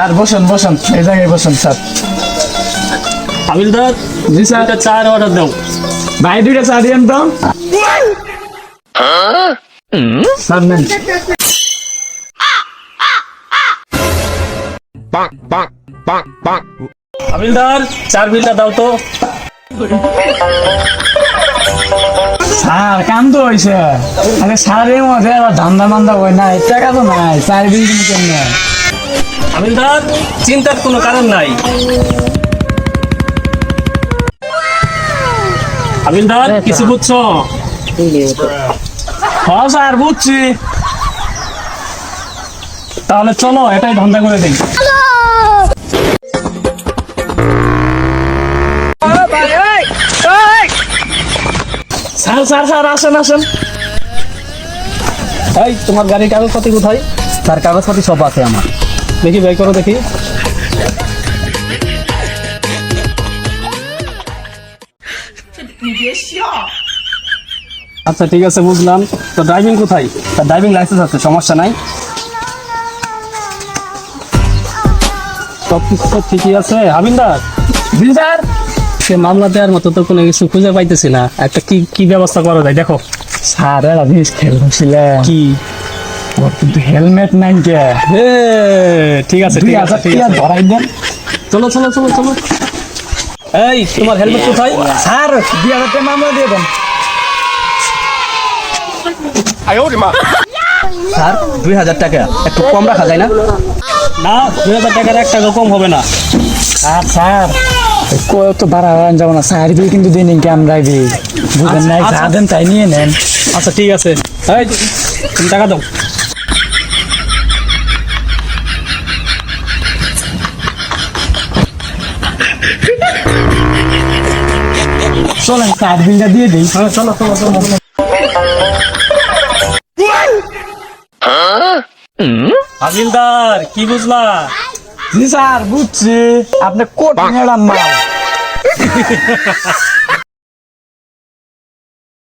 Sir বসুন বসুন, এই জায়গায় বসুন স্যার। হাবিলদার, জি স্যার। একটা চার অর্ডার দাও। ভাই দুইটা চা দিয়েন তো। স্যার নেন। হাবিলদার, চার বিলটা দাও তো। স্যার কাম তো হয়েছে, আরে স্যারের মধ্যে আবার ধান্দা মান্দা হয় না, টাকা তো নাই, চার বিল কিন্তু কেমনে? হাবিলদার, চিন্তার কোনো কারণ নাই। হাবিলদার, কিছু বুঝছো? হ্যাঁ স্যার বুঝছি। তাহলে চলো এটাই ধান্দা করে দিই। স্যার স্যার স্যার আসেন আসেন। এই, তোমার গাড়ির কাগজপাতি কোথায়? স্যার কাগজপাতি সব আছে আমার। দেখি, বের করো দেখি। আচ্ছা ঠিক আছে, বুঝলাম। তো ড্রাইভিং কোথায়? স্যার ড্রাইভিং লাইসেন্স আছে, সমস্যা নাই। সব কিছু তো ঠিকই আছে। হাবিলদার, জি স্যার। সে মামলা দেওয়ার মতো তো কোনো কিছু খুঁজে পাইতেছি না। একটা কি কি ব্যবস্থা করা যায় দেখো। স্যার একটা জিনিস খেয়াল করছিলেন, কি? ওর কিন্তু হেলমেট নাই কে। এ, ঠিক আছে ঠিক আছে ঠিক আছে। ধরাই দেন। চলো চলো চলো চলো। এই, তোমার হেলমেট কোথায়? স্যার 2000 টাকা মামলা দিয়ে দেন। স্যার 2000 টাকা একটু কম রাখা যায় না? না, 2000 টাকার 1 টাকা কম হবে না। স্যার স্যার কত ভাড়া যাবো না, স্যার বিল কিন্তু দিন ইনকে আমরা বুঝেন নাই, আচ্ছা। যা দেন তাই নিয়ে নেন। আচ্ছা ঠিক আছে। এই, তুমি টাকা দাও। চলেন স্যার বিলটা দিয়ে দিই। হ্যাঁ, চলো চলো চলো। হাবিলদার, কি বুঝলা? জি স্যার বুঝছি, আপনি কোট ম্যাডাম মাল।